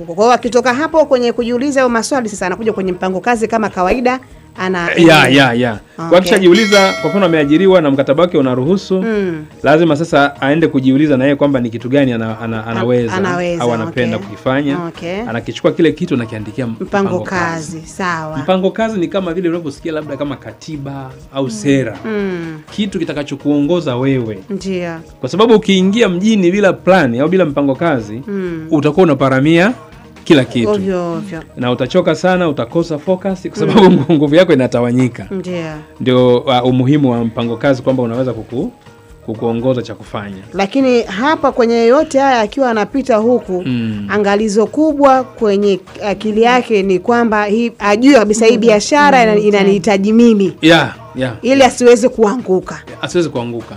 Kwa hiyo akitoka hapo kwenye kujiuliza hayo maswali sasa anakuja kwenye mpango kazi kama kawaida ana Okay. Kwa akishajiuliza kwa mfano ameajiriwa na mkataba wake unaruhusu, lazima sasa aende kujiuliza na yeye kwamba ni kitu gani anaweza au anapenda kukifanya. Anakichukua kile kitu na kiandikia mpango kazi. Sawa. Mpango kazi ni kama vile unaposikia labda kama katiba au sera. Kitu kitakachokuongoza wewe. Ndio. Kwa sababu ukiingia mjini bila plan au bila mpango kazi, utakuwa unaparamia kila kitu. Ovyo. Na utachoka sana, utakosa focus kwa sababu nguvu yako inatawanyika. Ndio umuhimu wa mpango kazi kwamba unaweza kukuongoza cha kufanya. Lakini hapa kwenye yote haya akiwa anapita huku, angalizo kubwa kwenye akili yake ni kwamba ajue kabisa hii biashara inanihitaji mimi. Ili asiweze kuanguka.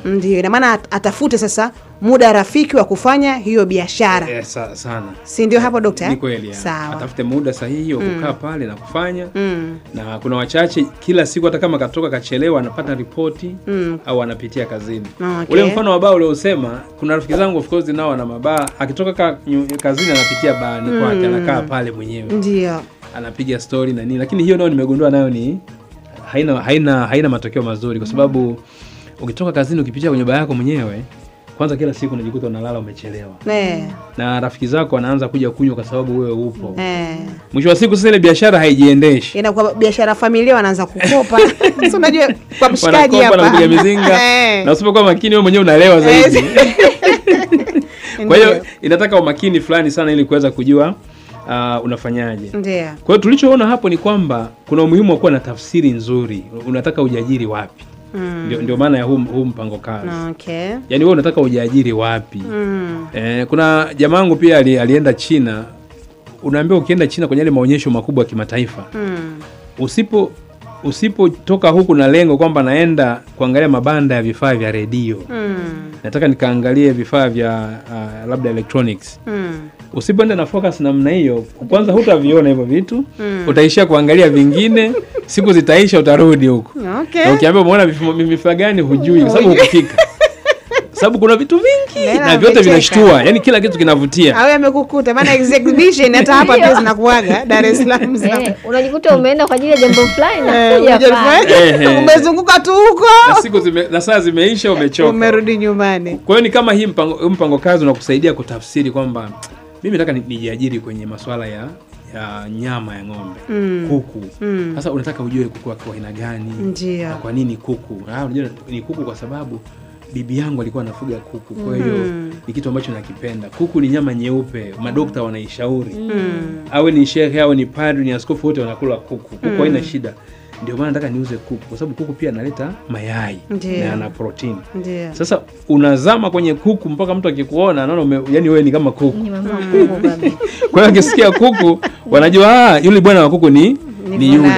Ndio, ina maana atafute sasa muda rafiki wa kufanya hiyo biashara. Sana. Si ndio hapo daktari? Ni kweli. Sawa. Atafute muda sahihi wa kukaa pale na kufanya. Na kuna wachache kila siku hata kama katoka kachelewa anapata ripoti au anapitia kazini. Ule mfano wa baa ule usema, kuna rafiki zangu of course nao wana mabaa, akitoka kazini anapitia baani kwake, anakaa pale mwenyewe. Ndio. Anapiga story na nini, lakini hiyo nao nimegundua nayo ni haina matokeo mazuri kwa sababu ukitoka kazini ukipitia kwenye baa yako mwenyewe, kwanza kila siku unajikuta unalala umechelewa. Na rafiki zako wanaanza kuja kunywa kwa sababu wewe upo. Mwisho wa siku sasa ile biashara haijiendeshi. Inakuwa biashara familia wanaanza kukopa. Sasa unajua kwa mshikaji hapa na kupiga mizinga. Na usipokuwa makini wewe mwenyewe unalewa zaidi. Kwa hiyo inataka umakini fulani sana ili kuweza kujua unafanyaje. Ndio. Kwa hiyo tulichoona hapo ni kwamba kuna umuhimu wa kuwa na tafsiri nzuri. Unataka ujiajiri wapi? Ndio maana ya huu mpango kazi. Yaani wewe unataka ujiajiri wapi? Kuna jamaa wangu pia alienda China. Unaambiwa ukienda China kwenye ile maonyesho makubwa ya kimataifa, usipotoka huku na lengo kwamba naenda kuangalia mabanda ya vifaa vya redio, nataka nikaangalie vifaa vya labda electronics, usipoenda na focus namna hiyo, kwanza hutaviona hivyo vitu, utaishia kuangalia vingine, siku zitaisha utarudi huko. Na ukiambia umeona vifaa gani hujui kwa sababu hukufika. Sababu kuna vitu vingi na vyote vinashtua, yani kila kitu kinavutia. Awe amekukuta maana exhibition hata hapa pia zinakuaga Dar es Salaam. Unajikuta umeenda kwa ajili ya jambo fulani na kuja hapa. Umezunguka tu huko. Na saa zimeisha umechoka. Umerudi nyumbani. Kwa hiyo ni kama hii mpango kazi unakusaidia kutafsiri kwamba mimi nataka nijiajiri kwenye masuala ya nyama ya ng'ombe, kuku. Sasa unataka ujue kuku wa aina gani? Na kwa nini kuku? Unajua ni kuku kwa sababu bibi yangu alikuwa anafuga kuku. Kwa hiyo ni kitu ambacho nakipenda. Kuku ni nyama nyeupe, madokta wanaishauri. Awe ni shehe, awe ni padri, ni askofu, wote wanakula kuku. Kuku haina shida. Ndio maana nataka niuze kuku kwa sababu kuku pia analeta mayai na ana protein. Sasa unazama kwenye kuku mpaka mtu akikuona anaona yani wewe ni kama kuku. Kwa hiyo akisikia kuku wanajua yule bwana wa kuku ni yule.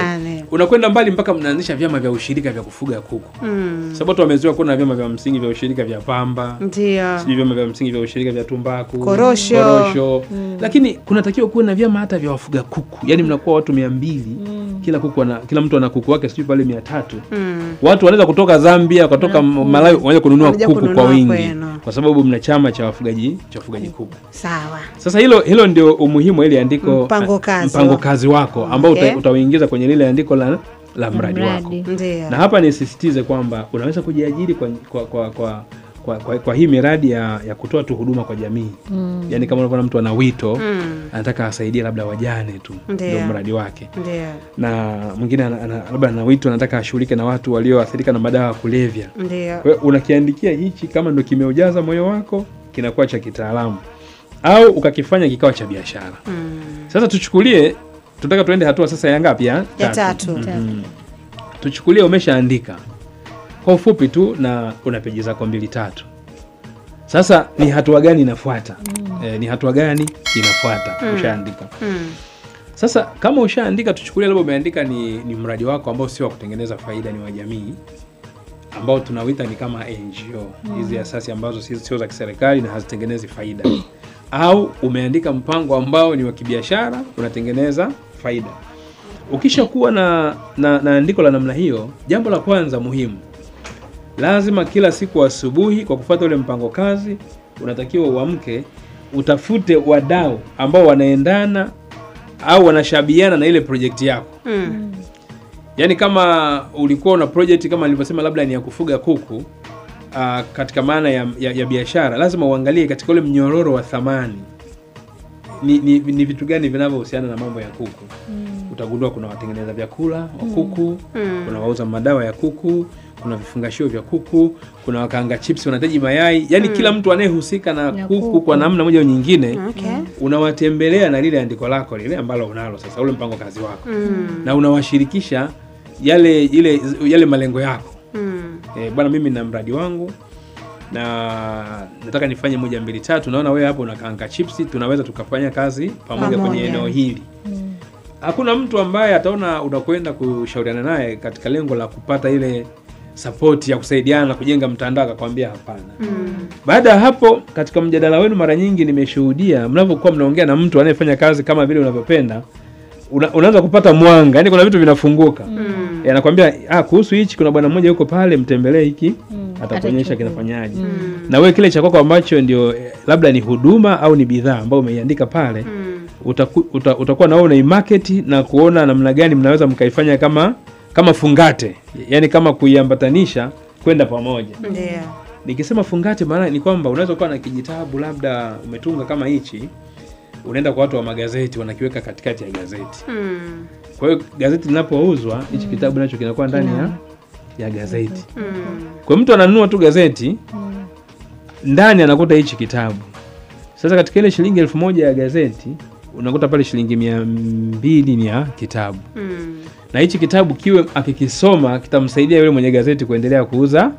Unakwenda mbali mpaka mnaanzisha vyama vya ushirika vya kufuga kuku. Sababu watu wamezoea kuna vyama vya msingi vya ushirika vya pamba. Ndio. Sio vyama vya msingi vya ushirika vya tumbaku, korosho. Lakini kunatakiwa kuwe na vyama hata vya wafuga kuku. Yaani mnakuwa watu 200. Kila mtu ana kuku wake sio pale 300. Watu wanaweza kutoka Zambia, kutoka Malawi wanaweza kununua kuku kwa wingi. Kwa sababu mna chama cha wafugaji kuku. Sawa. Sasa hilo ndio umuhimu ile andiko mpango kazi wako ambao utauingiza kwenye lile andiko la mradi wako. Na hapa nisisitize kwamba unaweza kujiajiri kwa hii miradi ya kutoa tu huduma kwa jamii. Yaani kama unaona mtu ana wito, anataka asaidie labda wajane tu, ndio mradi wake. Na mwingine labda ana wito anataka ashughulike na watu walioathirika na madawa ya kulevya. Kwa hiyo unakiandikia hichi kama ndio kimeujaza moyo wako, kinakuwa cha kitaalamu. Au ukakifanya kikawa cha biashara. Sasa tunataka tuende hatua sasa ya ngapi? Ya tatu. Tuchukulie umeshaandika kwa ufupi tu na una peji zako 2-3. Sasa ni hatua gani inafuata? Ushaandika. Sasa kama ushaandika, tuchukulie labda umeandika ni mradi wako ambao sio wa kutengeneza faida, ni wa jamii, ambao tunawita ni kama NGO. Hizi asasi ambazo sio za kiserikali na hazitengenezi faida. Au umeandika mpango ambao ni wa kibiashara, unatengeneza faida. Ukishakuwa na andiko la namna hiyo, jambo la kwanza muhimu, lazima kila siku asubuhi kwa kufuata ule mpango kazi, unatakiwa uamke utafute wadau ambao wanaendana au wanashabiana na ile project yako. Yaani kama ulikuwa una project kama nilivyosema labda ni ya kufuga kuku, katika maana ya biashara, lazima uangalie katika ule mnyororo wa thamani ni vitu gani vinavyohusiana na mambo ya kuku. Utagundua kuna watengeneza vyakula wa kuku, kuna wauza madawa ya kuku, kuna vifungashio vya kuku, kuna wakaanga chips wanahitaji mayai. Yaani kila mtu anayehusika na kuku kwa namna moja au nyingine, unawatembelea na lile andiko lako lile ambalo unalo sasa, ule mpango kazi wako. Na unawashirikisha yale malengo yako. Bwana, mimi na mradi wangu na nataka nifanye 1 2 3, naona wewe hapo unakaanga chips, tunaweza tukafanya kazi pamoja kwenye eneo hili. Hakuna mtu ambaye ataona unakwenda kushauriana naye katika lengo la kupata ile support ya kusaidiana na kujenga mtandao akakwambia hapana. Baada ya hapo, katika mjadala wenu mara nyingi nimeshuhudia mnapokuwa mnaongea na mtu anayefanya kazi kama vile unavyopenda, unaanza kupata mwanga, yani kuna vitu vinafunguka. Anakuambia kuhusu hichi kuna bwana mmoja yuko pale, mtembelee hiki, atakuonyesha kinafanyaje. Na wewe kile cha kwako ambacho ndio labda ni huduma au ni bidhaa ambayo umeiandika pale, utakuwa na wewe una market na kuona namna gani mnaweza mkaifanya kama fungate, yani kama kuiambatanisha kwenda pamoja. Nikisema fungate maana ni kwamba unaweza kuwa na kijitabu labda umetunga kama hichi, unaenda kwa watu wa magazeti wanakiweka katikati ya gazeti. Kwa hiyo gazeti linapouzwa, hichi kitabu nacho kinakuwa ndani ya gazeti. Kwa mtu ananunua tu gazeti, ndani anakuta hichi kitabu. Sasa katika ile shilingi 1000 ya gazeti, unakuta pale shilingi 200 ni ya kitabu. Na hichi kitabu kiwe akikisoma kitamsaidia yule mwenye gazeti kuendelea kuuza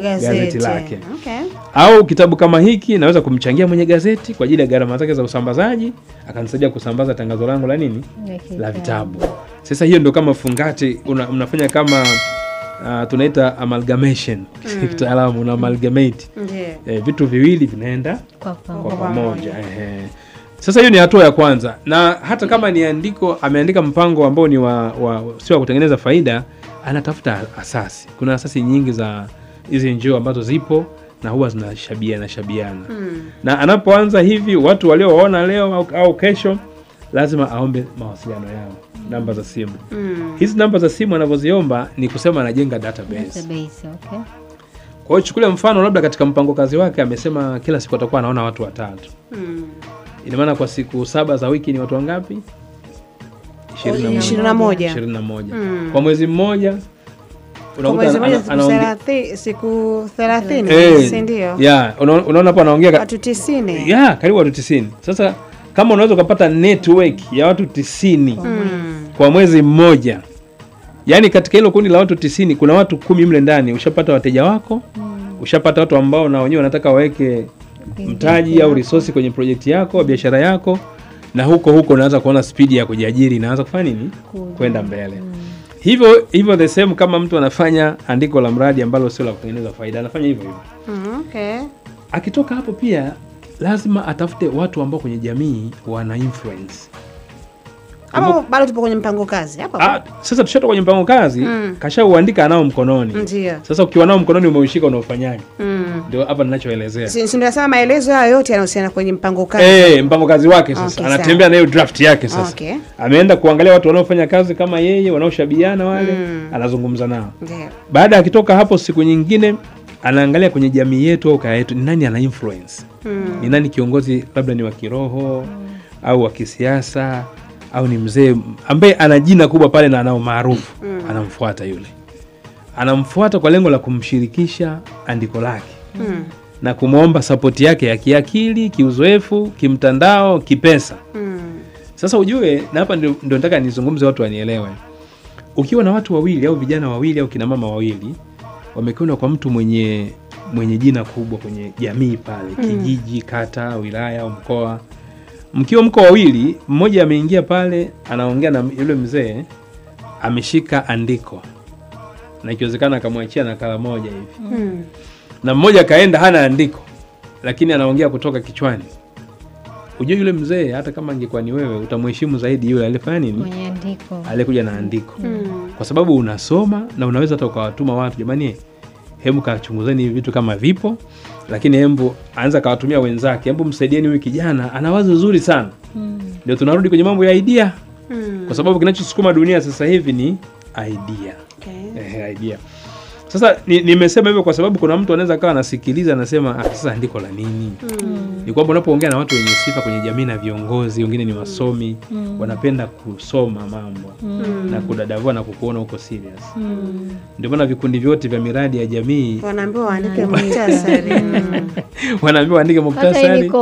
gazeti lake. Au kitabu kama hiki naweza kumchangia mwenye gazeti kwa ajili ya gharama zake za usambazaji, akanisaidia kusambaza tangazo langu la nini? La vitabu. Sasa hiyo ndio kama fungati, mnafanya kama tunaita amalgamation. Kitaalamu una amalgamate. Vitu viwili vinaenda kwa pamoja. Sasa hiyo ni hatua ya kwanza. Na hata kama ni ameandika mpango ambao ni sio kutengeneza faida, anatafuta asasi. Kuna asasi nyingi za hizi njio ambazo zipo na huwa zinashabiana. Na anapoanza hivi, watu waliowaona leo au kesho lazima aombe mawasiliano yao, namba za simu. Hizi namba za simu anavyoziomba ni kusema anajenga database. Kwa hiyo chukulia mfano labda katika mpango kazi wake amesema kila siku atakuwa anaona watu 3. Ina maana kwa siku 7 za wiki ni watu wangapi? 21. Kwa mwezi mmoja unakuta anaongea siku 30, si ndio? Unaona hapo anaongea watu 90. Karibu watu 90. Sasa kama unaweza kupata network ya watu 90 kwa mwezi mmoja, yani katika hilo kundi la watu 90 kuna watu 10 mle ndani, ushapata wateja wako, ushapata watu ambao na wenyewe wanataka waweke mtaji au resource kwenye project yako au biashara yako, na huko unaanza kuona speed ya kujiajiri inaanza kufanya nini? Kwenda mbele. Hivyo the same kama mtu anafanya andiko la mradi ambalo sio la kutengeneza faida, anafanya hivyo. Akitoka hapo pia lazima atafute watu ambao kwenye jamii wana influence. Hapo bado tupo kwenye mpango kazi hapa. Sasa tushatoka kwenye mpango kazi, kashauandika nao mkononi. Sasa ukiwa nao mkononi umeushika unaofanyaje? Ndio hapa ninachoelezea. Si ndio nasema maelezo hayo yote yanahusiana kwenye mpango kazi. Mpango kazi wake sasa. Anatembea na hiyo draft yake sasa. Ameenda kuangalia watu wanaofanya kazi kama yeye, wanaoshabiana wale, anazungumza nao. Baada akitoka hapo siku nyingine anaangalia kwenye jamii yetu au kaya yetu ni nani ana influence. Ni nani kiongozi labda ni wa kiroho au wa kisiasa au ni mzee ambaye ana jina kubwa pale na ana maarufu. Anamfuata yule. Anamfuata kwa lengo la kumshirikisha andiko lake. Na kumuomba support yake ya kiakili, kiuzoefu, kimtandao, kipesa. Sasa ujue, na hapa ndio nataka nizungumze watu wanielewe. Ukiwa na watu wawili au vijana wawili au kina mama wawili wamekwenda kwa mtu mwenye jina kubwa kwenye jamii pale, kijiji, kata, wilaya au mkoa. Mkiwa mko wawili, mmoja ameingia pale anaongea na yule mzee, ameshika andiko. Na ikiwezekana akamwachia nakala moja hivi. Na mmoja kaenda hana andiko, lakini anaongea kutoka kichwani. Ujue yule mzee hata kama angekuwa ni wewe utamheshimu zaidi yule alifanya nini? Mwenye andiko. Alikuja na andiko. Kwa sababu unasoma na unaweza hata ukawatuma watu, jamani, hebu kachunguzeni vitu kama vipo, lakini hebu anza kawatumia wenzake, hebu msaidieni huyu kijana ana wazo zuri sana. Ndio tunarudi kwenye mambo ya idea. Kwa sababu kinachosukuma dunia sasa hivi ni idea. Idea. Sasa nimesema hivyo kwa sababu kuna mtu anaweza kawa anasikiliza anasema sasa andiko la nini? Ni kwamba unapoongea na watu wenye sifa kwenye jamii na viongozi, wengine ni wasomi, wanapenda kusoma mambo na kudadavua na kukuona uko serious. Ndio maana vikundi vyote vya miradi ya jamii wanaambiwa waandike muhtasari. Wanaambiwa waandike muhtasari.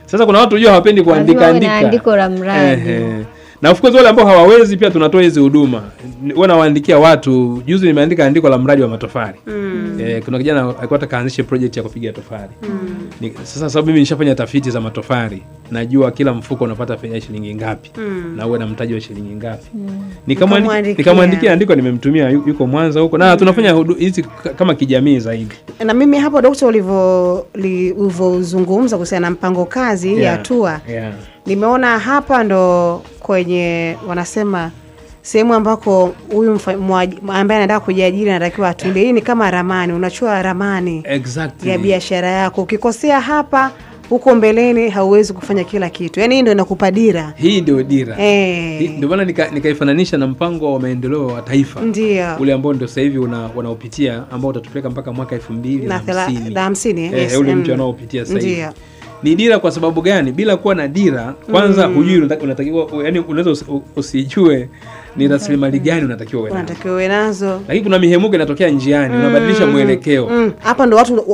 Sasa kuna watu hawapendi kuandika andiko la mradi. Na of course wale ambao hawawezi pia tunatoa hizi huduma. Wanawaandikia watu. Juzi nimeandika andiko la mradi wa matofali. Kuna kijana alikuwa anataka kaanzishe project ya kupiga tofali. Sasa sababu mimi nishafanya tafiti za matofali, najua kila mfuko unapata faida shilingi ngapi na uwe na mtaji wa shilingi ngapi. Nikamwandikia andiko, nimemtumia, yuko Mwanza huko. Na tunafanya hizi kama kijamii zaidi. Na mimi hapo Dr. ulivyozungumza kuhusiana na mpango kazi ya hatua. Nimeona hapa ndo kwenye wanasema sehemu ambako huyu ambaye anataka kujiajiri anatakiwa atulie. Hii ni kama ramani, unachua ramani ya biashara yako. Ukikosea hapa, huko mbeleni hauwezi kufanya kila kitu. Yaani hii ndio inakupa dira. Hii ndio dira. Ndio maana nikaifananisha na mpango wa maendeleo wa taifa. Ndio. Ule ambao ndio sasa hivi unaopitia, ambao utatupeleka mpaka mwaka 2050. Ule mtu anaopitia sasa hivi. Ni dira kwa sababu gani? Bila kuwa na dira, kwanza hujui unatakiwa, yani unaweza usijue ni rasilimali gani unatakiwa uwe nazo. Lakini kuna mihemuko inatokea njiani, unabadilisha mwelekeo. Hapa ndo watu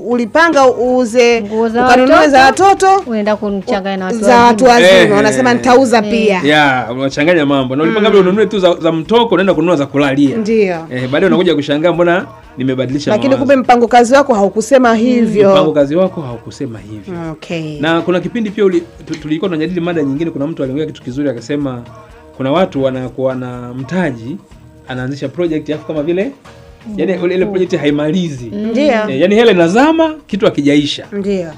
ulipanga uuze ukanunua za watoto, unaenda kumchanganya na watu za watu wazima, wanasema nitauza pia. Unachanganya mambo. Na ulipanga vile ununue tu za mtoko, unaenda kununua za kulalia. Ndio. Baadaye unakuja kushangaa mbona nimebadilisha mawazo. Lakini kumbe mpango kazi wako haukusema hivyo. Mpango kazi wako haukusema hivyo. Na kuna kipindi pia tulikuwa tunajadili mada nyingine, kuna mtu aliongea kitu kizuri akasema kuna watu wanakuwa na mtaji, anaanzisha project afu kama vile yani ile project haimalizi. Ndio. Yani hela inazama, kitu hakijaisha. Ndio.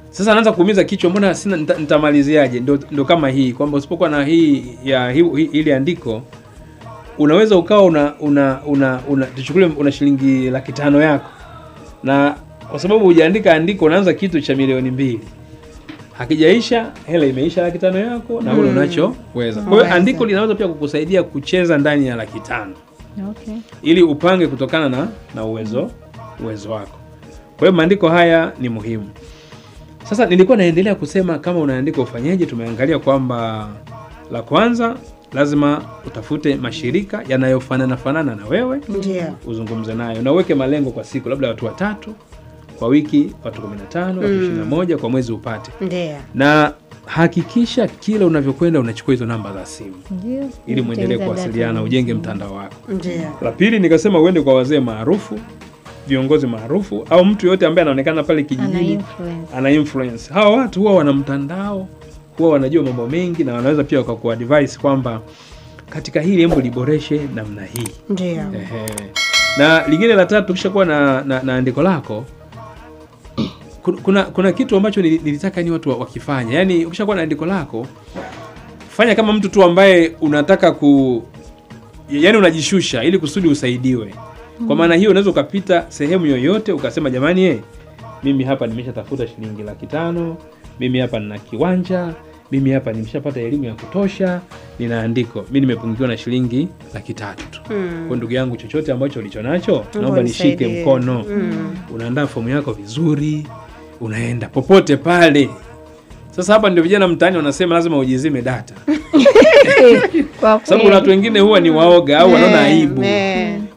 Sasa anaanza kuumiza kichwa, mbona sina nitamaliziaje? Ndio kama hii kwamba usipokuwa na hii ile andiko, unaweza ukawa tuchukulie una shilingi 500,000 yako. Na kwa sababu hujaandika andiko unaanza kitu cha milioni 2. Hakijaisha, hela imeisha 500,000 yako na ule unachoweza. Kwa hiyo andiko linaweza pia kukusaidia kucheza ndani ya 500,000. Ili upange kutokana na uwezo wako. Kwa hiyo maandiko haya ni muhimu. Sasa nilikuwa naendelea kusema kama unaandika ufanyaje. Tumeangalia kwamba la kwanza lazima utafute mashirika yanayofanana na wewe. Uzungumze nayo na uweke malengo kwa siku, labda watu 3, kwa wiki watu 15, watu 21, kwa mwezi upate. Na hakikisha kila unavyokwenda unachukua hizo namba za simu. Ili muendelee kuwasiliana, ujenge mtandao wako. La pili nikasema uende kwa wazee maarufu, viongozi maarufu, au mtu yote ambaye anaonekana pale kijijini ana influence. Hawa watu huwa wana mtandao, huwa wanajua mambo mengi na wanaweza pia wakakuadvise kwamba katika hili hebu liboreshe namna hii. Na lingine la tatu, kisha kuwa na andiko lako, kuna kitu ambacho nilitaka ni watu wakifanya. Yaani ukishakuwa na andiko lako, fanya kama mtu tu ambaye unataka yani unajishusha ili kusudi usaidiwe. Kwa maana hiyo unaweza ukapita sehemu yoyote ukasema jamani mimi hapa nimeshatafuta shilingi 500,000, mimi hapa nina kiwanja, mimi hapa nimeshapata elimu ya kutosha, nina andiko, mimi nimepungukiwa na shilingi 300,000 tu. Kwa ndugu yangu, chochote ambacho ulichonacho naomba nishike mkono. Unaandaa fomu yako vizuri, unaenda popote pale. Sasa hapa ndio vijana mtaani wanasema lazima ujizime data. Sababu watu wengine huwa ni waoga au wanaona aibu.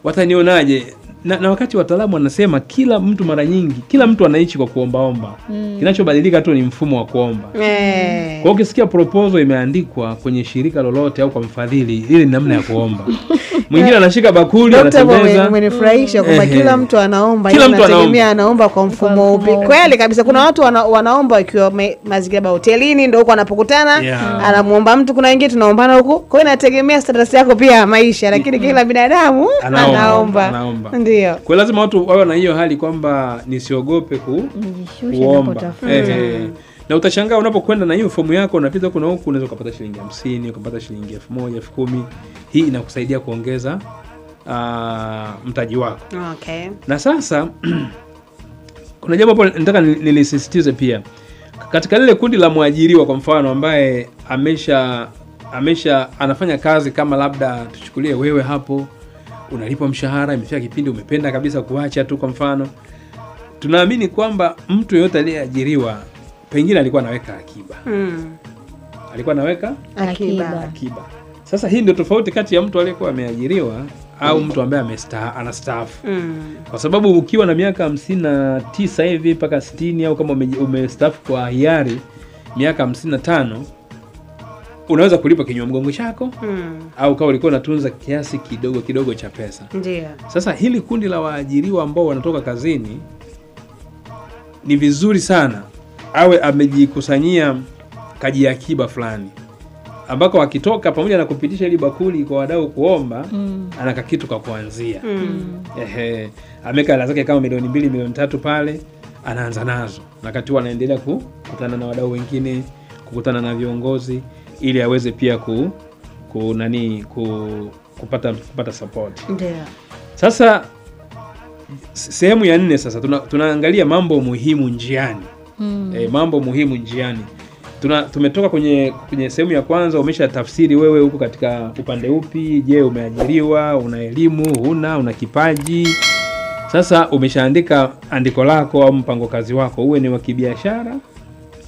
Watanionaje? Na wakati wataalamu wanasema kila mtu mara nyingi, kila mtu anaishi kwa kuombaomba. Kinachobadilika tu ni mfumo wa kuomba. Kwa hiyo ukisikia proposal imeandikwa kwenye shirika lolote au kwa mfadhili, ile ni namna ya kuomba. Mwingine anashika bakuli anatembeza. Umenifurahisha kwamba kila mtu anaomba, inategemea anaomba kwa mfumo upi. Kweli kabisa, kuna watu wanaomba ikiwa mazingira ya hotelini ndio huko wanapokutana, anamuomba mtu, kuna wengine tunaombana huko. Kwa hiyo inategemea status yako pia maisha, lakini kila binadamu anaomba. Ndio. Kwa lazima watu wawe na hiyo hali kwamba nisiogope kuomba. Na utashangaa unapokwenda na hiyo fomu yako, unapita kuna huku, unaweza kupata shilingi 50, ukapata shilingi 1000, 10,000. Hii inakusaidia kuongeza mtaji wako. Okay. Na sasa kuna jambo hapo nataka nilisisitize pia. Katika lile kundi la mwajiriwa kwa mfano ambaye anafanya kazi, kama labda tuchukulie wewe hapo unalipwa mshahara, imefika kipindi umependa kabisa kuacha tu kwa mfano. Tunaamini kwamba mtu yeyote aliyeajiriwa pengine alikuwa anaweka akiba. Alikuwa anaweka akiba. Sasa hii ndio tofauti kati ya mtu aliyekuwa ameajiriwa au mtu ambaye anastaafu. Kwa sababu ukiwa na miaka 59 hivi mpaka 60 au kama umestaafu kwa hiari miaka 55, unaweza kulipa kinywa mgongo chako au kama ulikuwa unatunza kiasi kidogo kidogo cha pesa. Ndio. Sasa hili kundi la waajiriwa ambao wanatoka kazini, ni vizuri sana awe amejikusanyia kaji akiba fulani, ambako akitoka pamoja na kupitisha ile bakuli kwa wadau kuomba, anaka kitu kwa kuanzia. Ameka hela zake kama milioni 2 milioni 3 pale, anaanza nazo. Na wakati anaendelea kukutana na wadau wengine, kukutana na viongozi, ili aweze pia kupata support. Ndio. Sasa sehemu ya 4 sasa tunaangalia mambo muhimu njiani. Mambo muhimu njiani. Tumetoka kwenye sehemu ya kwanza, umesha tafsiri wewe huko katika upande upi. Je, umeajiriwa, una elimu, una kipaji. Sasa umeshaandika andiko lako au mpango kazi wako, uwe ni wa kibiashara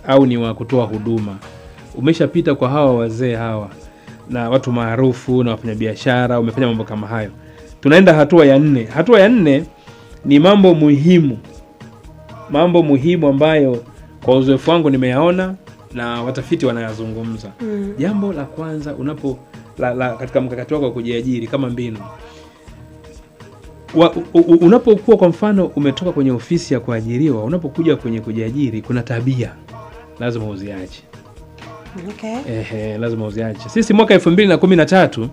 au ni wa kutoa huduma. Umeshapita kwa hawa wazee hawa na watu maarufu na wafanyabiashara, umefanya mambo kama hayo. Tunaenda hatua ya 4. Hatua ya 4 ni mambo muhimu ambayo kwa uzoefu wangu nimeyaona na watafiti wanayazungumza. Jambo la kwanza katika mkakati wako wa kujiajiri kama mbinu, unapokuwa kwa mfano umetoka kwenye ofisi ya kuajiriwa, unapokuja kwenye kujiajiri, kuna tabia lazima uziache. Okay. Lazima uziache. Sisi mwaka 2013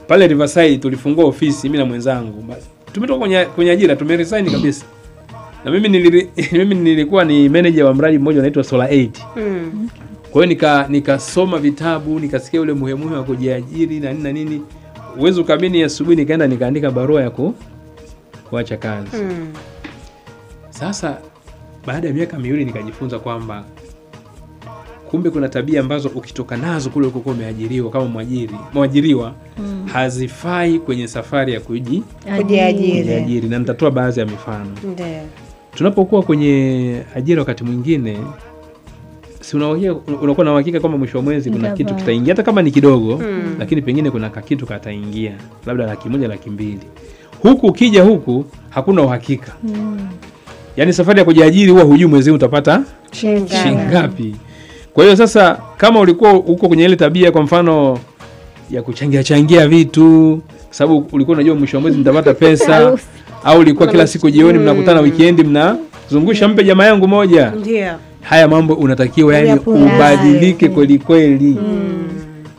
pale Riverside tulifungua ofisi, mimi na mwenzangu. Tumetoka kwenye ajira, tumeresign kabisa. Na mimi nilikuwa ni manager wa mradi mmoja unaitwa Solar 8. Kwa hiyo nikasoma vitabu, nikasikia ule muhimu wa kujiajiri na nini. Uwezo kamili asubuhi nikaenda nikaandika barua ya kuacha kazi. Sasa baada ya miaka 2 nikajifunza kwamba kumbe kuna tabia ambazo ukitoka nazo kule uko umeajiriwa kama mwajiriwa hazifai kwenye safari ya kujiajiri. Na nitatoa baadhi ya mifano. Ndio. Tunapokuwa kwenye ajira wakati mwingine, si unakuwa na uhakika kwamba mwisho wa mwezi kuna kitu kitaingia, hata kama ni kidogo, lakini pengine kuna kitu kataingia, labda 100,000 200,000. Huku ukija huku hakuna uhakika. Yaani safari ya kujiajiri huwa hujui mwezi utapata shilingi ngapi. Kwa hiyo sasa kama ulikuwa uko kwenye ile tabia kwa mfano ya kuchangia vitu, sababu ulikuwa unajua mwisho wa mwezi mtapata pesa, au ulikuwa kila siku jioni mnakutana weekend mnazungusha mpe jamaa yangu moja. Ndio. Haya mambo unatakiwa yani ubadilike kweli.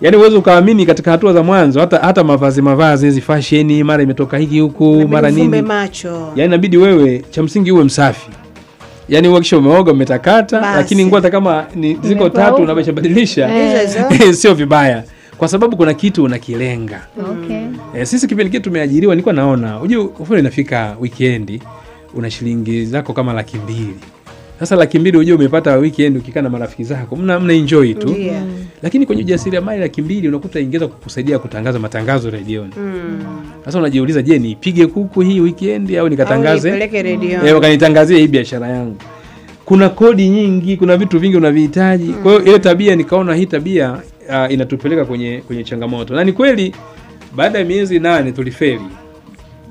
Yaani uwezo ukaamini katika hatua za mwanzo, hata mavazi hizi fashion, mara imetoka hiki huku, mara nini. Yaani inabidi wewe cha msingi uwe msafi. Yaani ukisha umeoga umetakata, lakini nguo hata kama ziko 3 unabadilisha badilisha, sio vibaya. Kwa sababu kuna kitu unakilenga. Sisi kipindi kitu tumeajiriwa, nilikuwa naona unajua ufanye inafika weekend una shilingi zako kama 200,000. Sasa 200,000 unajua umepata weekend ukikaa na marafiki zako mna enjoy tu. Lakini kwenye ujasiriamali 200,000 unakuta ingeza kukusaidia kutangaza matangazo redioni. Sasa unajiuliza, je, nipige kuku hii weekend au nikatangaze? Au nipeleke redioni. Wakanitangazie hii biashara yangu. Kuna kodi nyingi, kuna vitu vingi unavihitaji. Kwa hiyo ile tabia nikaona hii tabia inatupeleka kwenye changamoto. Na ni kweli baada ya miezi 8 tulifeli.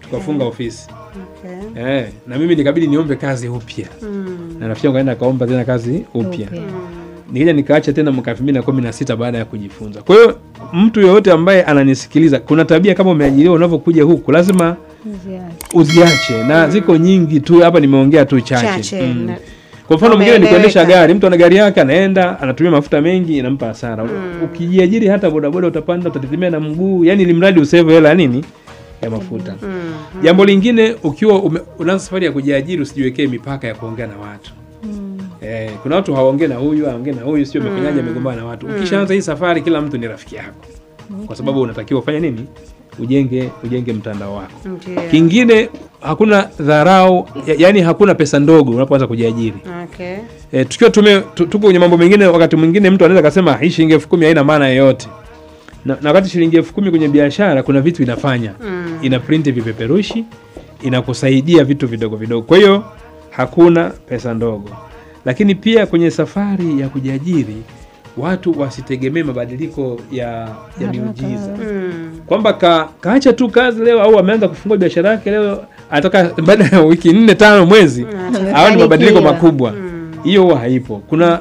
Tukafunga ofisi. Na mimi nikabidi niombe kazi upya. Na rafiki yangu kaenda kaomba tena kazi upya. Nikija nikaacha tena mwaka 2016 baada ya kujifunza. Kwa hiyo mtu yoyote ambaye ananisikiliza, kuna tabia kama umeajiriwa unavyokuja huku lazima uziache. Na ziko nyingi tu, hapa nimeongea tu chache. Kwa mfano mwingine ni kuendesha gari, mtu ana gari yake anaenda, anatumia mafuta mengi, inampa hasara. Ukijiajiri hata bodaboda utapanda, utatetemea na mguu, yani limradi usave hela nini ya mafuta. Jambo lingine, ukiwa unaanza safari ya kujiajiri usijiwekee mipaka ya kuongea na watu. Kuna watu hawaongee na huyu, sio umefanyaje amegombana na watu. Ukishaanza hii safari kila mtu ni rafiki yako. Kwa sababu unatakiwa ufanye nini? ujenge mtandao wako. Kingine hakuna dharau, yani hakuna pesa ndogo unapoanza kujiajiri. Tukiwa tuko kwenye mambo mengine, wakati mwingine mtu anaweza kusema hii shilingi 10,000 haina maana yoyote. Na wakati shilingi 10,000 kwenye biashara kuna vitu inafanya. Ina print vipeperushi, inakusaidia vitu vidogo vidogo. Kwa hiyo hakuna pesa ndogo. Lakini pia kwenye safari ya kujiajiri, watu wasitegemee mabadiliko ya miujiza. Kwamba kaacha tu kazi leo au ameanza kufungua biashara yake leo, ataka baada ya wiki 4 5 mwezi au ni mabadiliko makubwa. Hiyo huwa haipo. Kuna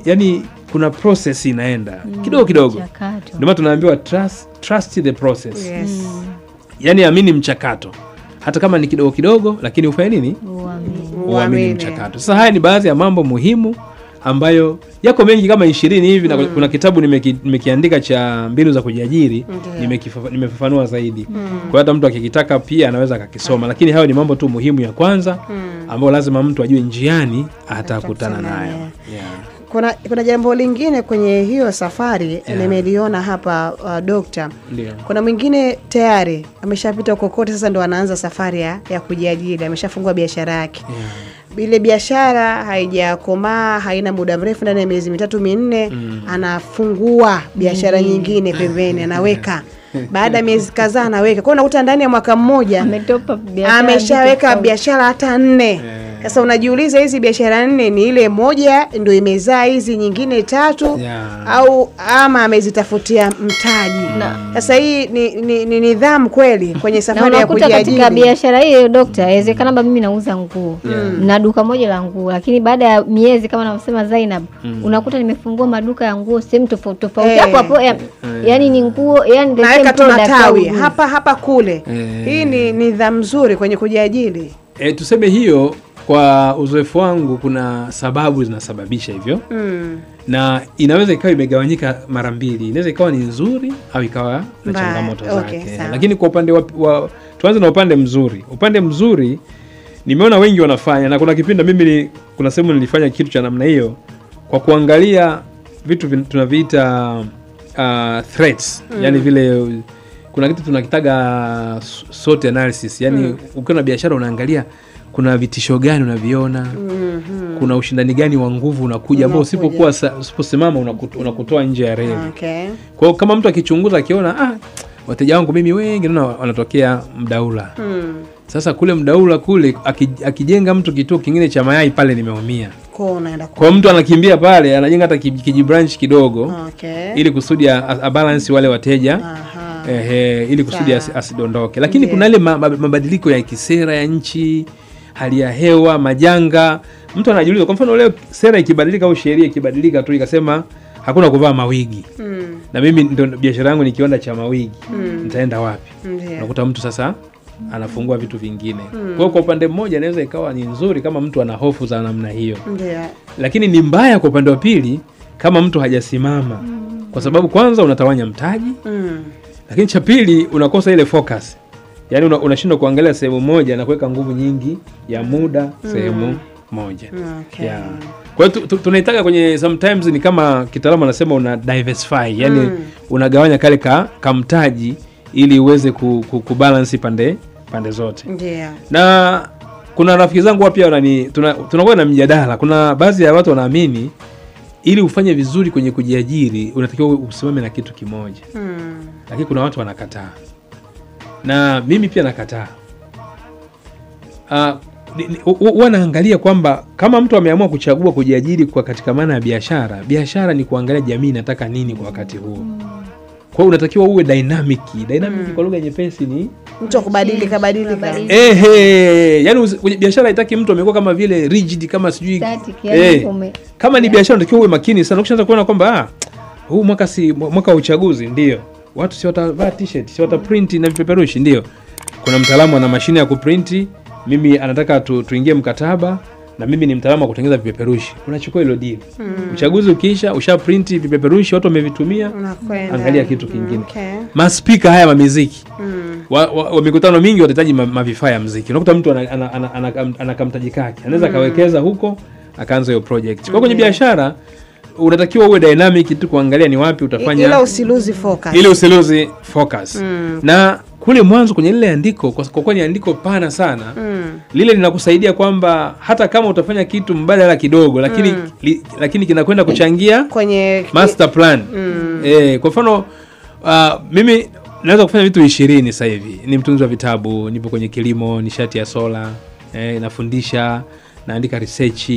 yani kuna process inaenda kidogo kidogo. Ndio maana tunaambiwa trust the process. Yani amini mchakato. Hata kama ni kidogo kidogo, lakini ufanye nini? Uamini mchakato. Sasa haya ni baadhi ya mambo muhimu ambayo yako mengi kama 20 hivi, na kuna kitabu nimekiandika cha mbinu za kujiajiri, nimefafanua zaidi. Kwa hata mtu akikitaka pia anaweza akakisoma, lakini hayo ni mambo tu muhimu ya kwanza ambayo lazima mtu ajue njiani atakutana nayo. Kuna jambo lingine kwenye hiyo safari nimeliona hapa dokta. Kuna mwingine tayari ameshapita kokote, sasa ndo anaanza safari ya kujiajiri, ameshafungua biashara yake. Ile biashara haijakomaa, haina muda mrefu, ndani ya miezi 3 4 anafungua biashara nyingine pembeni, anaweka. Baada ya miezi kadhaa anaweka. Kwa hiyo unakuta ndani ya mwaka mmoja ameshaweka biashara hata 4. Sasa unajiuliza hizi biashara 4 ni ile moja ndio imezaa hizi nyingine 3 au ama amezitafutia mtaji. Sasa hii ni nidhamu kweli kwenye safari ya kujiajiri. Katika biashara hiyo dokta, inawezekana kama mimi nauza nguo na duka moja la nguo, lakini baada ya miezi kama anavyosema Zainab, unakuta nimefungua maduka ya nguo sehemu tofauti tofauti. Hapo yani ni nguo, yani ndio matawi hapa kule. Hii ni nidhamu nzuri kwenye kujiajiri. Tuseme hiyo, kwa uzoefu wangu kuna sababu zinasababisha hivyo. Na inaweza ikawa imegawanyika mara mbili. Inaweza ikawa ni nzuri au ikawa na changamoto zake. Lakini kwa upande tuanze na upande mzuri. Upande mzuri nimeona wengi wanafanya, na kuna kipindi mimi kuna sehemu nilifanya kitu cha namna hiyo kwa kuangalia vitu tunaviita threats. Yani vile kuna kitu tunakitaga SWOT analysis. Yani ukiwa na biashara unaangalia kuna vitisho gani unaviona, kuna ushindani gani wa nguvu unakuja ambao usiposimama unakutoa nje ya reli. Kwa hiyo kama mtu akichunguza akiona wateja wangu mimi wengi naona wanatokea Mdaula. Sasa kule Mdaula kule akijenga mtu kituo kingine cha mayai pale nimeumia. Kwa mtu anakimbia pale, anajenga hata kijibranch kidogo ili kusudi balance wale wateja. Ili kusudi asidondoke. Lakini kuna ile mabadiliko ya kisera ya nchi, hali ya hewa, majanga. Mtu anajiuliza, kwa mfano leo sera ikibadilika au sheria ikibadilika tu ikasema hakuna kuvaa mawigi. Na mimi ndio biashara yangu ni kiwanda cha mawigi. Nitaenda wapi? Unakuta mtu sasa anafungua vitu vingine. Kwa upande mmoja inaweza ikawa ni nzuri kama mtu ana hofu za namna hiyo. Lakini ni mbaya kwa upande wa pili kama mtu hajasimama. Kwa sababu kwanza unatawanya mtaji. Lakini cha pili unakosa ile focus. Yaani unashindwa kuangalia sehemu moja na kuweka nguvu nyingi ya muda sehemu moja. Kwa hiyo tunaitaka kwenye sometimes ni kama kitaalamu anasema una diversify. Yaani unagawanya kale kamtaji ili uweze kubalance pande zote. Na kuna rafiki zangu pia tunakuwa na mjadala. Kuna baadhi ya watu wanaamini ili ufanye vizuri kwenye kujiajiri unatakiwa usimame na kitu kimoja. Lakini kuna watu wanakataa. Na mimi pia nakataa. Wanaangalia kwamba kama mtu ameamua kuchagua kujiajiri kwa katika maana ya biashara ni kuangalia jamii inataka nini kwa wakati huo. Kwa hiyo unatakiwa uwe dynamic kwa lugha nyepesi ni mtu kubadilika. Yaani biashara haitaki mtu amekuwa kama vile rigid kama sijui. Kama ni biashara unatakiwa uwe makini sana. Ukishaanza kuona kwamba huu mwaka wa uchaguzi ndio. Watu si watavaa t-shirt, si wataprint na vipeperushi ndio. Kuna mtaalamu ana mashine ya kuprint, mimi anataka tuingie mkataba na mimi ni mtaalamu wa kutengeneza vipeperushi. Unachukua hilo deal. Uchaguzi ukiisha, ushaprint vipeperushi, watu wamevitumia, angalia kitu kingine. Maspika haya wa muziki. Wa mikutano mingi watahitaji mavifaa ya muziki. Unakuta mtu ana kamtaji kake. Anaweza kawekeza huko, akaanza hiyo project. Kwa kwenye biashara unatakiwa uwe dynamic tu kuangalia ni wapi utafanya, ila usiluzi focus. Ile usiluzi focus. Na kule mwanzo kwenye lile andiko, kwa kuwa ni andiko pana sana, lile linakusaidia kwamba hata kama utafanya kitu mbadala kidogo, lakini kinakwenda kuchangia kwenye master plan. Kwa mfano mimi naweza kufanya vitu 20 sasa hivi. Ni mtunzi wa vitabu, nipo kwenye kilimo, nishati ya sola, nafundisha, naandika research,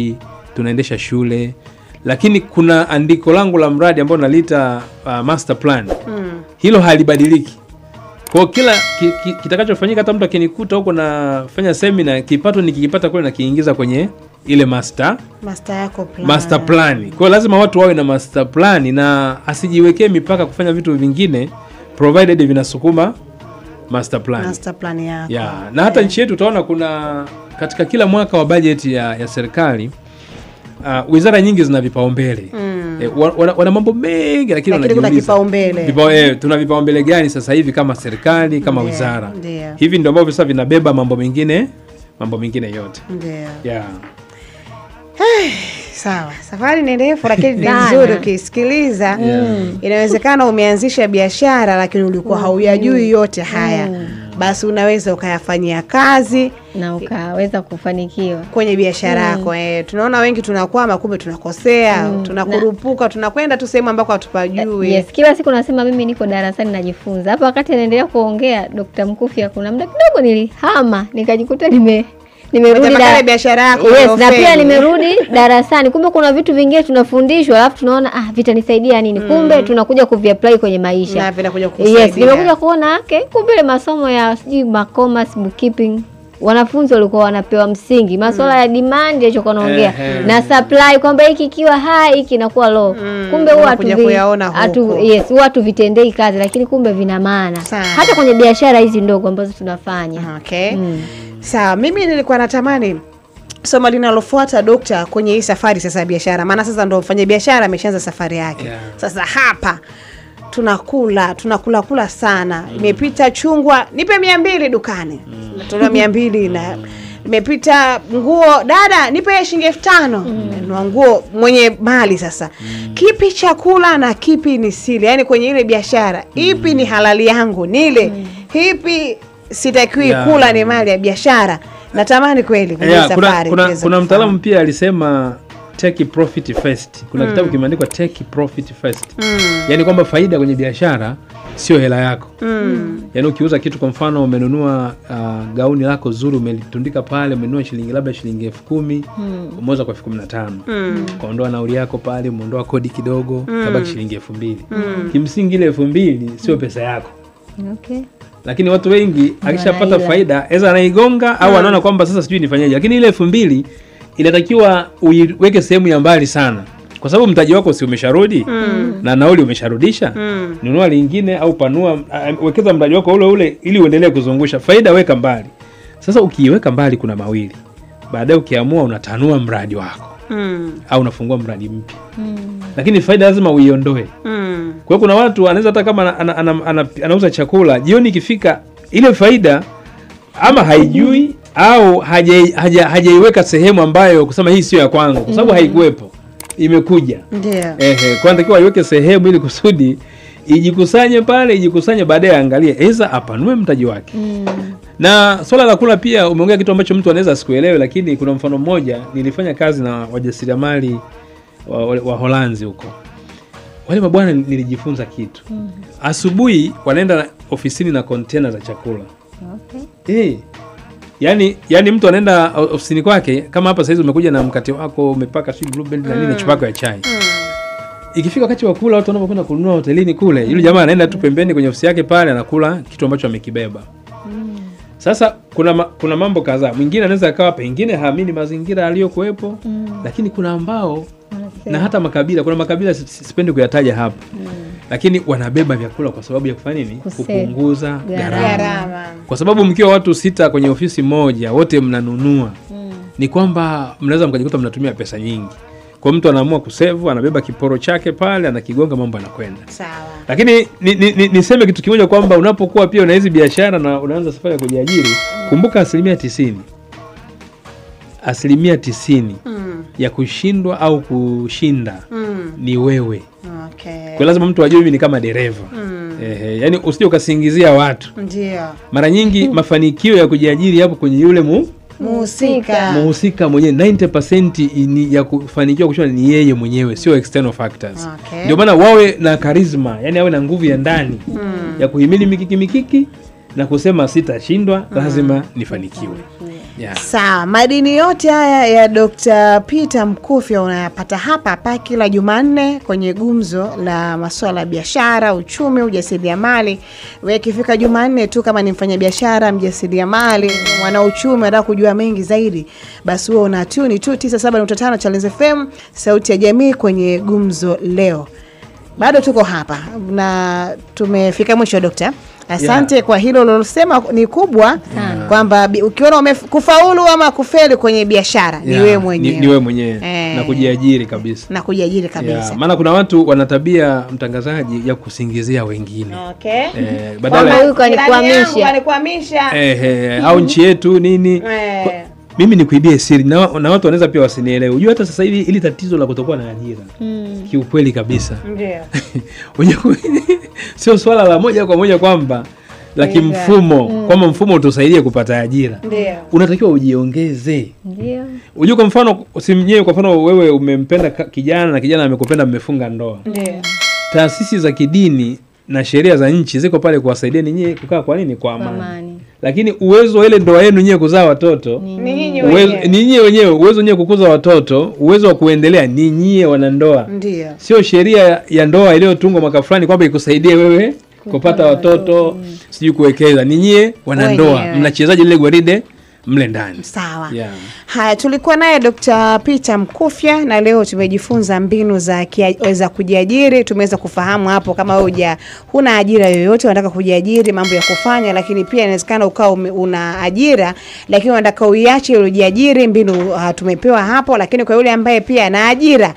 tunaendesha shule. Lakini kuna andiko langu la mradi ambao nalita master plan. Hilo halibadiliki. Kwa kila kitakachofanyika, hata mtu akinikuta huko nafanya seminar, kipato nikikipata kule na kiingiza kwenye ile master yako plan. Master plan. Kwa lazima watu wawe na master plan na asijiwekee mipaka kufanya vitu vingine provided vinasukuma master plan. Master plan yako. Na hata nchi yetu utaona kuna katika kila mwaka wa budget ya serikali wizara nyingi zina vipaumbele. Wana mambo mengi, lakini wanajiuliza kipaumbele. Tuna vipaumbele gani sasa hivi kama serikali, kama wizara? Hivi ndio ambavyo sasa vinabeba mambo mengine yote. Sawa, safari ni ndefu lakini ni nzuri ukisikiliza. Inawezekana umeanzisha biashara lakini ulikuwa hauyajui yote haya. Basi unaweza ukayafanyia kazi na ukaweza kufanikiwa kwenye biashara yako. Tunaona wengi tunakwama, kumbe tunakosea, tunakurupuka, tunakwenda tu sehemu ambako hatupajui. Yes, kila siku nasema mimi niko darasani najifunza. Hapa wakati anaendelea kuongea Dr. Mkufya, kuna muda kidogo nilihama, nikajikuta nimerudi biashara yako. Yes, na pia nimerudi darasani. Kumbe kuna vitu vingine tunafundishwa alafu tunaona vitanisaidia nini? Kumbe tunakuja kuviapply kwenye maisha. Na vinakuja kusaidia. Yes, nimekuja kuona kumbe ile masomo ya commerce, bookkeeping, wanafunzi walikuwa wanapewa msingi, masuala ya demand yachokuwa naongea na supply, kwamba hiki kiwa high hiki inakuwa low. Kumbe watu vitendei kazi, lakini kumbe vina maana hata kwenye biashara hizi ndogo ambazo tunafanya. Sawa, mimi nilikuwa natamani somo linalofuata Dokta kwenye hii safari sasa ya biashara. Maana sasa ndo mfanya biashara ameshaanza safari yake. Sasa hapa tunakula sana. Imepita chungwa, nipe 200 dukani. Natoa 200 na imepita nguo, dada nipe shilingi 5,000. Na nguo mwenye mali sasa. Kipi chakula na kipi ni siri? Yaani kwenye ile biashara, ipi ni halali yangu nile? Hipi sitakiwi kula ni mali ya biashara? Natamani kweli kwenye safari. Kuna mtaalamu pia alisema take profit first. Kuna kitabu kimeandikwa take profit first. Yaani kwamba faida kwenye biashara sio hela yako. Yaani ukiuza kitu, kwa mfano umenunua gauni lako zuri, umelitundika pale, umenunua labda shilingi 10,000, umeuza kwa 15,000. Kaondoa nauli yako pale, umeondoa kodi kidogo, kabaki shilingi 2,000. Kimsingi ile 2,000 sio pesa yako. Lakini watu wengi akishapata faida eza anaigonga au anaona kwamba sasa sijui nifanyaje. Lakini ile 2,000 inatakiwa uiweke sehemu ya mbali sana, kwa sababu mtaji wako si umesharudi na nauli umesharudisha. Nunua lingine au panua, wekeza mtaji wako ule ili uendelee kuzungusha. Faida weka mbali. Sasa ukiiweka mbali kuna mawili. Baadaye ukiamua unatanua mradi wako au unafungua mradi mpya. Lakini faida lazima uiondoe. Kwa hiyo kuna watu anaweza hata kama anauza chakula, jioni ikifika ile faida ama haijui au hajaiweka sehemu ambayo kusema hii sio ya kwangu, kwa sababu haikuwepo, imekuja. Kwa natakiwa iweke sehemu ili kusudi ijikusanye pale, baadaye angalie eza apanue mtaji wake. Na swala la kula pia umeongea kitu ambacho mtu anaweza asikuelewe, lakini kuna mfano mmoja. Nilifanya kazi na wajasiriamali wa Holanzi huko. Wale mabwana nilijifunza kitu. Asubuhi wanaenda ofisini na container za chakula. Yani mtu anaenda ofisini kwake, kama hapa saizi umekuja na mkate wako, umepaka Blue Band na nini, na chupa yako ya chai. Ikifika wakati wa kula, watu wanapokwenda kununua hotelini kule, yule jamaa anaenda tu pembeni kwenye ofisi yake pale, anakula kitu ambacho amekibeba. Sasa kuna mambo kadhaa. Mwingine anaweza akawa pengine haamini mazingira aliyokuepo, lakini kuna ambao na hata makabila, kuna makabila sipendi kuyataja hapa. Lakini wanabeba vyakula kwa sababu ya kufanya nini? Kupunguza gharama. Kwa sababu mkiwa watu 6 kwenye ofisi moja, wote mnanunua, ni kwamba mnaweza mkajikuta mnatumia pesa nyingi. Kwa mtu anaamua kusave, anabeba kiporo chake pale, anakigonga, mambo yanakwenda. Sawa. Lakini niseme kitu kimoja kwamba unapokuwa pia una hizi biashara na unaanza safari ya kujiajiri, kumbuka 90%. 90% ya kushindwa au kushinda ni wewe. Okay. Kwa lazima mtu ajue mimi ni kama dereva. Yani usije ukasingizia watu. Ndio. Mara nyingi mafanikio ya kujiajiri hapo kwenye yule muhusika mwenyewe. 90% ya kufanikiwa kushinda ni yeye mwenyewe, sio external factors. Okay. Ndio maana wawe na charisma, yani awe na nguvu ya ndani ya kuhimili mikiki na kusema sitashindwa, lazima nifanikiwe. Yeah. Sawa, madini yote haya ya Dr. Peter Mkufya unayapata hapa kila Jumanne kwenye gumzo la masuala ya biashara, uchumi, ujasiriamali. Wewe kifika Jumanne tu kama ni mfanyabiashara, mjasiriamali, mwana uchumi, unataka kujua mengi zaidi, basi wewe una tune tu 97.5 Challenge FM, sauti ya jamii kwenye gumzo leo. Bado tuko hapa na tumefika mwisho Dokta. Asante kwa hilo lolosema ni kubwa kwamba ukiona kufaulu ama kufeli kwenye biashara ni wewe mwenyewe. Ni wewe mwenyewe na kujiajiri kabisa. Maana kuna watu wana tabia mtangazaji ya kusingizia wengine. Okay. Badala huyu kanikwamisha. Au nchi yetu nini? Mimi nikuibie siri na watu wanaweza pia wasinielewe. Unajua hata sasa hivi ili tatizo la kutokuwa na ajira. Kiukweli kabisa. Ndio. Sio swala la moja kwa moja kwamba la kimfumo, kwamba mfumo utusaidie kupata ajira. Ndio. Unatakiwa ujiongeze. Ndio. Unajua kwa mfano usimnyewe, kwa mfano wewe umempenda kijana na kijana amekupenda, mmefunga ndoa. Ndio. Taasisi za kidini na sheria za nchi ziko pale kuwasaidia ninyi kukaa kwa nini? Kwa amani. Lakini uwezo ile ndoa yenu nyinyi kuzaa watoto ni nyinyi wenyewe, uwezo nyinyi kukuza watoto, uwezo wa kuendelea ni nyinyi wanandoa. Ndio. Sio sheria ya ndoa iliyotungwa mwaka fulani kwamba ikusaidie wewe kupata watoto, sijui kuwekeza. Ni nyinyi wanandoa, mnachezaje ile gwaride mle ndani. Sawa. Haya, tulikuwa naye Dr. Peter Mkufya na leo tumejifunza mbinu za kujiajiri. Tumeweza kufahamu hapo kama wewe huna ajira yoyote, unataka kujiajiri, mambo ya kufanya, lakini pia inawezekana ukao una ajira lakini unataka uiache ile ujiajiri, mbinu tumepewa hapo. Lakini kwa yule ambaye pia ana ajira